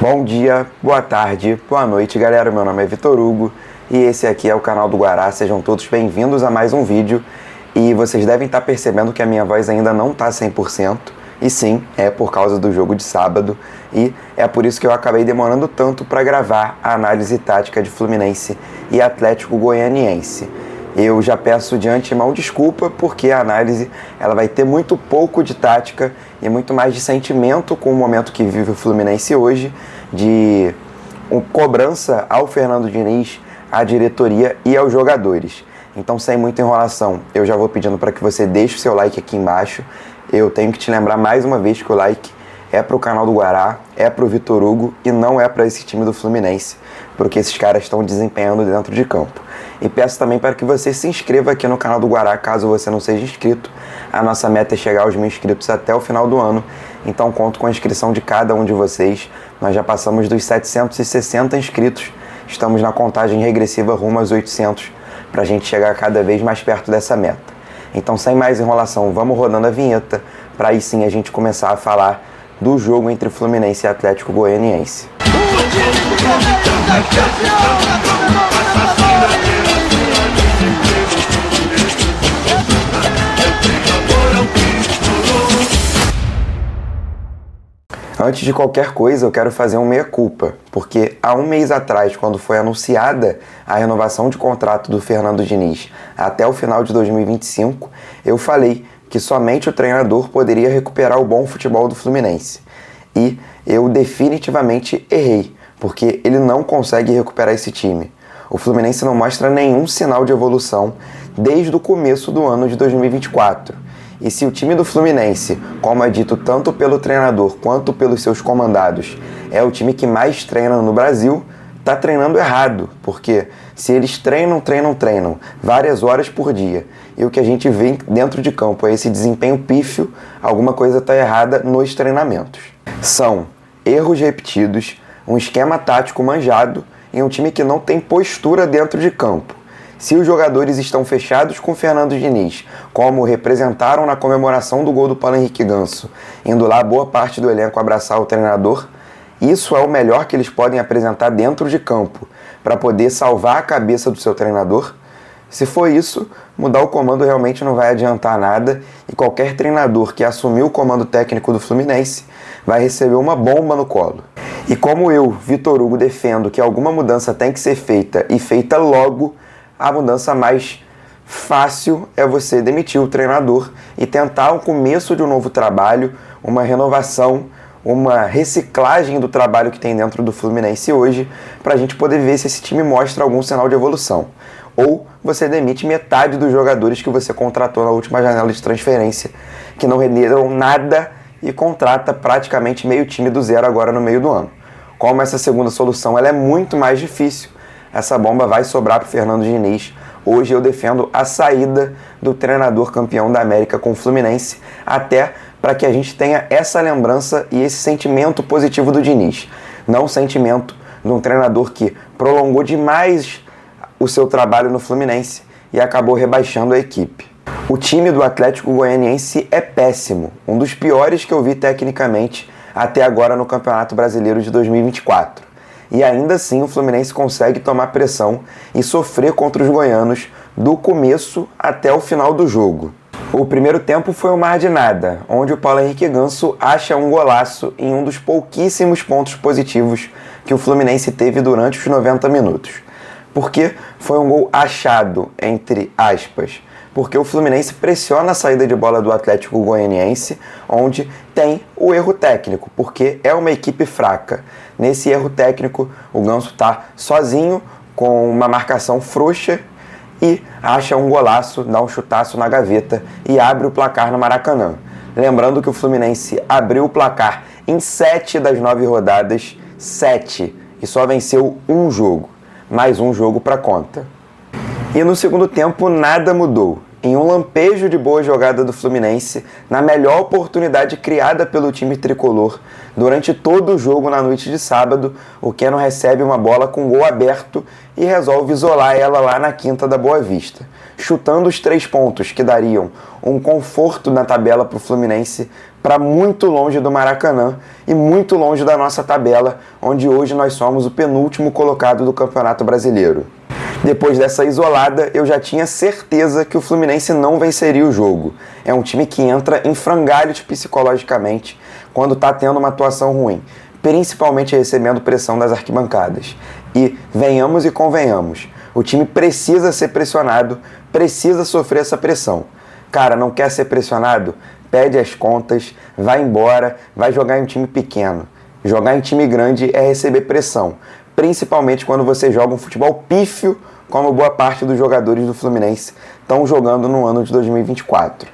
Bom dia, boa tarde, boa noite, galera. Meu nome é Vitor Hugo e esse aqui é o canal do Guará. Sejam todos bem-vindos a mais um vídeo. E vocês devem estar percebendo que a minha voz ainda não está 100%. E sim, é por causa do jogo de sábado. E é por isso que eu acabei demorando tanto para gravar a análise tática de Fluminense e Atlético Goianiense. Eu já peço de antemão desculpa, porque a análise ela vai ter muito pouco de tática e muito mais de sentimento com o momento que vive o Fluminense hoje, de cobrança ao Fernando Diniz, à diretoria e aos jogadores. Então, sem muita enrolação, eu já vou pedindo para que você deixe o seu like aqui embaixo. Eu tenho que te lembrar mais uma vez que o like é para o canal do Guará, é para o Vitor Hugo e não é para esse time do Fluminense, porque esses caras estão desempenhando dentro de campo. E peço também para que você se inscreva aqui no canal do Guará, caso você não seja inscrito. A nossa meta é chegar aos 1000 inscritos até o final do ano, então conto com a inscrição de cada um de vocês. Nós já passamos dos 760 inscritos, estamos na contagem regressiva rumo aos 800, para a gente chegar cada vez mais perto dessa meta. Então, sem mais enrolação, vamos rodando a vinheta, para aí sim a gente começar a falar do jogo entre Fluminense e Atlético Goianiense. Antes de qualquer coisa, eu quero fazer um meia-culpa, porque há um mês atrás, quando foi anunciada a renovação de contrato do Fernando Diniz até o final de 2025, eu falei que somente o treinador poderia recuperar o bom futebol do Fluminense. E eu definitivamente errei, porque ele não consegue recuperar esse time. O Fluminense não mostra nenhum sinal de evolução desde o começo do ano de 2024. E se o time do Fluminense, como é dito tanto pelo treinador quanto pelos seus comandados, é o time que mais treina no Brasil, tá treinando errado, porque se eles treinam várias horas por dia, e o que a gente vê dentro de campo é esse desempenho pífio, alguma coisa tá errada nos treinamentos. São erros repetidos, um esquema tático manjado e um time que não tem postura dentro de campo. Se os jogadores estão fechados com o Fernando Diniz, como representaram na comemoração do gol do Paulo Henrique Ganso, indo lá boa parte do elenco abraçar o treinador, isso é o melhor que eles podem apresentar dentro de campo, para poder salvar a cabeça do seu treinador? Se for isso, mudar o comando realmente não vai adiantar nada, e qualquer treinador que assumiu o comando técnico do Fluminense vai receber uma bomba no colo. E como eu, Vitor Hugo, defendo que alguma mudança tem que ser feita e feita logo, a mudança mais fácil é você demitir o treinador e tentar o começo de um novo trabalho, uma renovação, uma reciclagem do trabalho que tem dentro do Fluminense hoje, para a gente poder ver se esse time mostra algum sinal de evolução. Ou você demite metade dos jogadores que você contratou na última janela de transferência, que não renderam nada, e contrata praticamente meio time do zero agora no meio do ano. Como essa segunda solução ela é muito mais difícil, essa bomba vai sobrar para o Fernando Diniz. Hoje eu defendo a saída do treinador campeão da América com o Fluminense, até para que a gente tenha essa lembrança e esse sentimento positivo do Diniz. Não o sentimento de um treinador que prolongou demais o seu trabalho no Fluminense e acabou rebaixando a equipe. O time do Atlético Goianiense é péssimo, um dos piores que eu vi tecnicamente até agora no Campeonato Brasileiro de 2024. E ainda assim o Fluminense consegue tomar pressão e sofrer contra os goianos do começo até o final do jogo. O primeiro tempo foi um mar de nada, onde o Paulo Henrique Ganso acha um golaço em um dos pouquíssimos pontos positivos que o Fluminense teve durante os 90 minutos. Porque foi um gol achado, entre aspas, porque o Fluminense pressiona a saída de bola do Atlético Goianiense, onde tem o erro técnico, porque é uma equipe fraca. Nesse erro técnico, o Ganso está sozinho, com uma marcação frouxa, e acha um golaço, dá um chutaço na gaveta e abre o placar no Maracanã. Lembrando que o Fluminense abriu o placar em 7 das 9 rodadas, 7, e só venceu um jogo, mais um jogo para conta. E no segundo tempo nada mudou. em um lampejo de boa jogada do Fluminense, na melhor oportunidade criada pelo time tricolor. Durante todo o jogo na noite de sábado, o Keno recebe uma bola com gol aberto e resolve isolar ela lá na quinta da Boa Vista, chutando os 3 pontos que dariam um conforto na tabela para o Fluminense, para muito longe do Maracanã e muito longe da nossa tabela, onde hoje nós somos o penúltimo colocado do Campeonato Brasileiro. Depois dessa isolada, eu já tinha certeza que o Fluminense não venceria o jogo. É um time que entra em frangalhos psicologicamente quando está tendo uma atuação ruim, principalmente recebendo pressão das arquibancadas. E venhamos e convenhamos, o time precisa ser pressionado, precisa sofrer essa pressão. Cara, não quer ser pressionado? Pede as contas, vai embora, vai jogar em um time pequeno. Jogar em time grande é receber pressão, principalmente quando você joga um futebol pífio, como boa parte dos jogadores do Fluminense estão jogando no ano de 2024.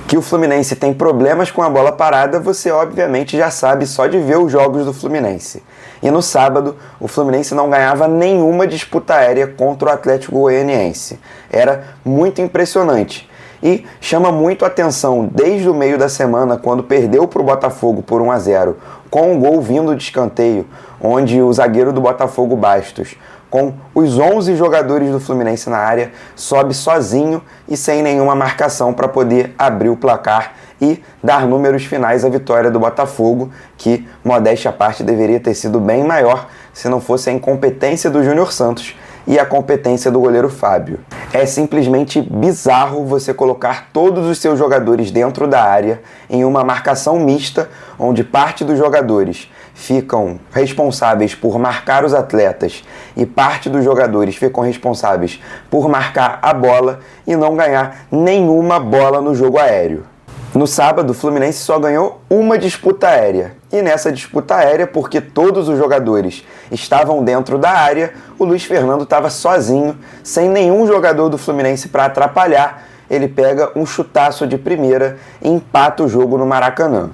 Que o Fluminense tem problemas com a bola parada, você obviamente já sabe só de ver os jogos do Fluminense. E no sábado, o Fluminense não ganhava nenhuma disputa aérea contra o Atlético Goianiense. Era muito impressionante. E chama muito a atenção desde o meio da semana, quando perdeu para o Botafogo por 1-0, com um gol vindo de escanteio, onde o zagueiro do Botafogo, Bastos, com os 11 jogadores do Fluminense na área, sobe sozinho e sem nenhuma marcação para poder abrir o placar e dar números finais à vitória do Botafogo, que, modéstia à parte, deveria ter sido bem maior se não fosse a incompetência do Júnior Santos e a competência do goleiro Fábio. É simplesmente bizarro você colocar todos os seus jogadores dentro da área em uma marcação mista, onde parte dos jogadores ficam responsáveis por marcar os atletas e parte dos jogadores ficam responsáveis por marcar a bola e não ganhar nenhuma bola no jogo aéreo. No sábado, o Fluminense só ganhou uma disputa aérea. E nessa disputa aérea, porque todos os jogadores estavam dentro da área, o Luiz Fernando estava sozinho, sem nenhum jogador do Fluminense para atrapalhar. Ele pega um chutaço de primeira e empata o jogo no Maracanã.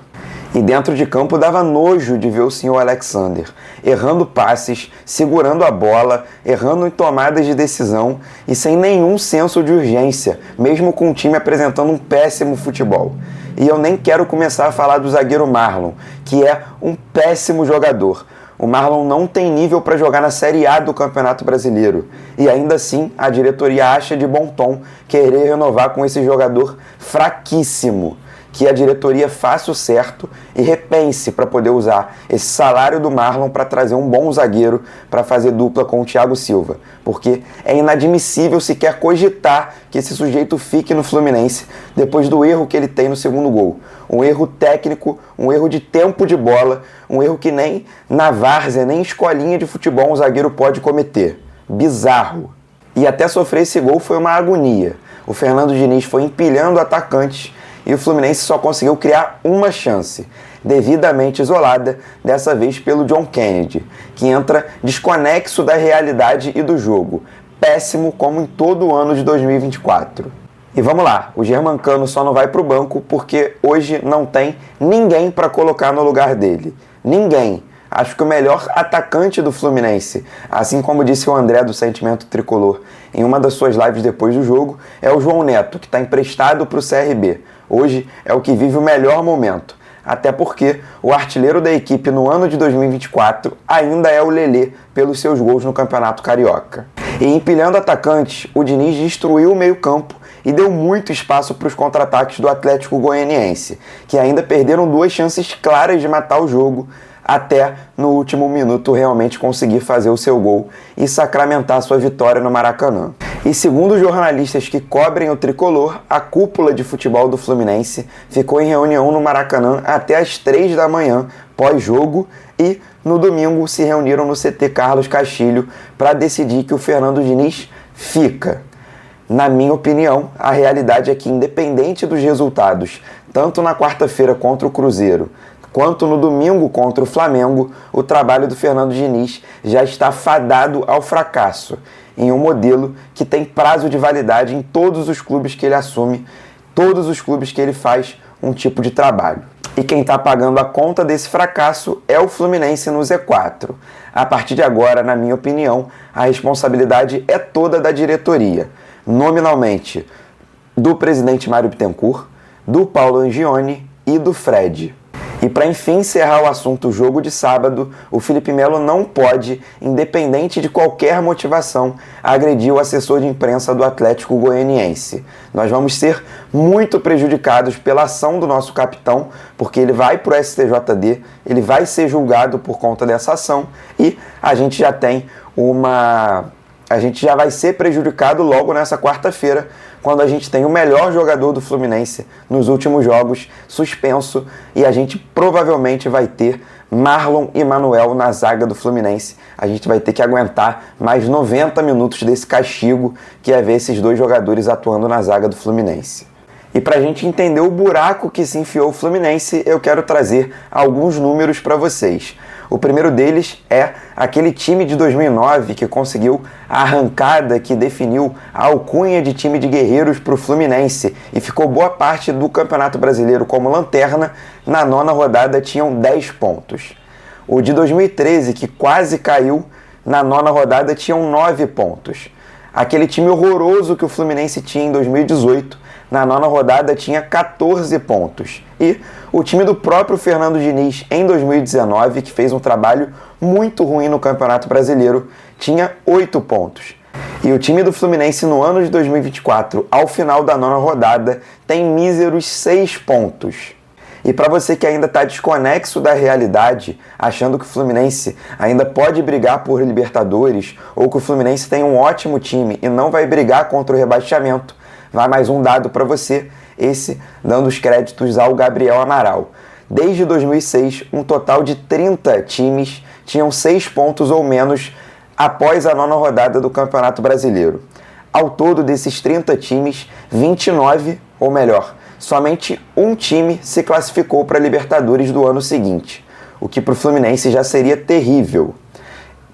E dentro de campo dava nojo de ver o senhor Alexander errando passes, segurando a bola, errando em tomadas de decisão e sem nenhum senso de urgência, mesmo com o time apresentando um péssimo futebol. E eu nem quero começar a falar do zagueiro Marlon, que é um péssimo jogador. O Marlon não tem nível para jogar na Série A do Campeonato Brasileiro. E ainda assim, a diretoria acha de bom tom querer renovar com esse jogador fraquíssimo. Que a diretoria faça o certo e repense para poder usar esse salário do Marlon para trazer um bom zagueiro para fazer dupla com o Thiago Silva. Porque é inadmissível sequer cogitar que esse sujeito fique no Fluminense depois do erro que ele tem no segundo gol. Um erro técnico, um erro de tempo de bola, um erro que nem na várzea, nem em escolinha de futebol um zagueiro pode cometer. Bizarro. E até sofrer esse gol foi uma agonia. O Fernando Diniz foi empilhando atacantes e o Fluminense só conseguiu criar uma chance, devidamente isolada, dessa vez pelo John Kennedy, que entra desconexo da realidade e do jogo, péssimo como em todo o ano de 2024. E vamos lá, o Germancano só não vai para o banco porque hoje não tem ninguém para colocar no lugar dele. Ninguém. Acho que o melhor atacante do Fluminense, assim como disse o André do Sentimento Tricolor em uma das suas lives depois do jogo, é o João Neto, que está emprestado para o CRB. Hoje é o que vive o melhor momento, até porque o artilheiro da equipe no ano de 2024 ainda é o Lelê pelos seus gols no Campeonato Carioca. E empilhando atacantes, o Diniz destruiu o meio-campo e deu muito espaço para os contra-ataques do Atlético Goianiense, que ainda perderam 2 chances claras de matar o jogo, até no último minuto realmente conseguir fazer o seu gol e sacramentar sua vitória no Maracanã. E segundo os jornalistas que cobrem o tricolor, a cúpula de futebol do Fluminense ficou em reunião no Maracanã até às 3 da manhã, pós-jogo, e no domingo se reuniram no CT Carlos Castilho para decidir que o Fernando Diniz fica. Na minha opinião, a realidade é que, independente dos resultados, tanto na quarta-feira contra o Cruzeiro, quanto no domingo contra o Flamengo, o trabalho do Fernando Diniz já está fadado ao fracasso, em um modelo que tem prazo de validade em todos os clubes que ele assume, todos os clubes que ele faz um tipo de trabalho. E quem está pagando a conta desse fracasso é o Fluminense no Z4. A partir de agora, na minha opinião, a responsabilidade é toda da diretoria. Nominalmente, do presidente Mário Bittencourt, do Paulo Angione e do Fred. E para enfim encerrar o assunto jogo de sábado, o Felipe Melo não pode, independente de qualquer motivação, agredir o assessor de imprensa do Atlético Goianiense. Nós vamos ser muito prejudicados pela ação do nosso capitão, porque ele vai para o STJD, ele vai ser julgado por conta dessa ação e a gente já vai ser prejudicado logo nessa quarta-feira, quando a gente tem o melhor jogador do Fluminense nos últimos jogos suspenso e a gente provavelmente vai ter Marlon e Manuel na zaga do Fluminense. A gente vai ter que aguentar mais 90 minutos desse castigo que é ver esses dois jogadores atuando na zaga do Fluminense. E para a gente entender o buraco que se enfiou o Fluminense, eu quero trazer alguns números para vocês. O primeiro deles é aquele time de 2009 que conseguiu a arrancada que definiu a alcunha de time de guerreiros para o Fluminense e ficou boa parte do Campeonato Brasileiro como lanterna. Na 9ª rodada tinham 10 pontos. O de 2013, que quase caiu, na 9ª rodada tinham 9 pontos. Aquele time horroroso que o Fluminense tinha em 2018, na 9ª rodada tinha 14 pontos. E o time do próprio Fernando Diniz em 2019, que fez um trabalho muito ruim no Campeonato Brasileiro, tinha 8 pontos. E o time do Fluminense no ano de 2024, ao final da 9ª rodada, tem míseros 6 pontos. E para você que ainda está desconexo da realidade, achando que o Fluminense ainda pode brigar por Libertadores, ou que o Fluminense tem um ótimo time e não vai brigar contra o rebaixamento, vai mais um dado para você, esse dando os créditos ao Gabriel Amaral. Desde 2006, um total de 30 times tinham 6 pontos ou menos após a 9ª rodada do Campeonato Brasileiro. Ao todo desses 30 times, 29, ou melhor, somente um time se classificou para a Libertadores do ano seguinte, o que para o Fluminense já seria terrível.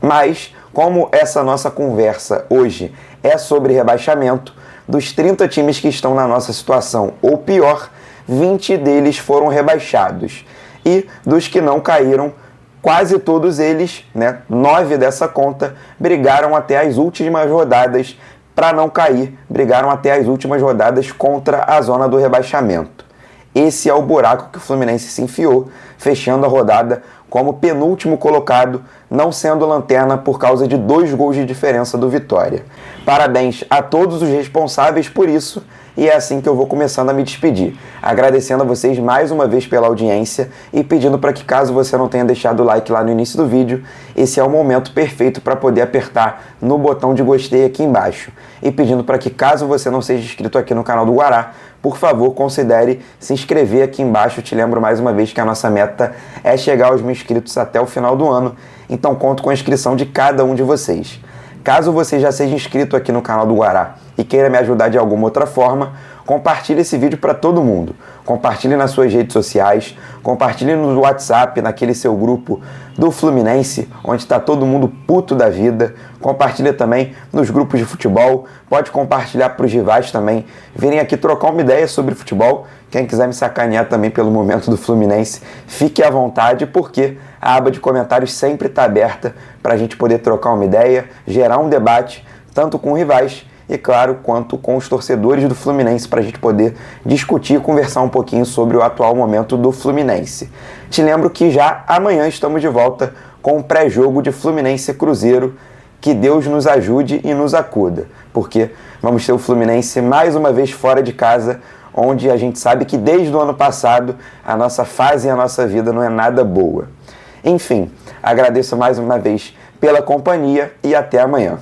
Mas, como essa nossa conversa hoje é sobre rebaixamento, dos 30 times que estão na nossa situação, ou pior, 20 deles foram rebaixados. E dos que não caíram, quase todos eles, 9 dessa conta, brigaram até as últimas rodadas para não cair, brigaram até as últimas rodadas contra a zona do rebaixamento. Esse é o buraco que o Fluminense se enfiou, fechando a rodada como penúltimo colocado, não sendo lanterna por causa de 2 gols de diferença do Vitória. Parabéns a todos os responsáveis por isso, e é assim que eu vou começando a me despedir, agradecendo a vocês mais uma vez pela audiência e pedindo para que, caso você não tenha deixado o like lá no início do vídeo, esse é o momento perfeito para poder apertar no botão de gostei aqui embaixo, e pedindo para que, caso você não seja inscrito aqui no canal do Guará, por favor, considere se inscrever aqui embaixo. Te lembro mais uma vez que a nossa meta é chegar aos 1.000 inscritos até o final do ano, então conto com a inscrição de cada um de vocês. Caso você já seja inscrito aqui no canal do Guará e queira me ajudar de alguma outra forma, compartilhe esse vídeo para todo mundo. Compartilhe nas suas redes sociais, compartilhe no WhatsApp, naquele seu grupo do Fluminense, onde está todo mundo puto da vida. Compartilhe também nos grupos de futebol, pode compartilhar para os rivais também, virem aqui trocar uma ideia sobre futebol. Quem quiser me sacanear também pelo momento do Fluminense, fique à vontade, porque a aba de comentários sempre está aberta para a gente poder trocar uma ideia, gerar um debate, tanto com rivais e, claro, quanto com os torcedores do Fluminense, para a gente poder discutir e conversar um pouquinho sobre o atual momento do Fluminense. Te lembro que já amanhã estamos de volta com o pré-jogo de Fluminense e Cruzeiro. Que Deus nos ajude e nos acuda, porque vamos ter o Fluminense mais uma vez fora de casa, onde a gente sabe que desde o ano passado a nossa fase e a nossa vida não é nada boa. Enfim, agradeço mais uma vez pela companhia e até amanhã.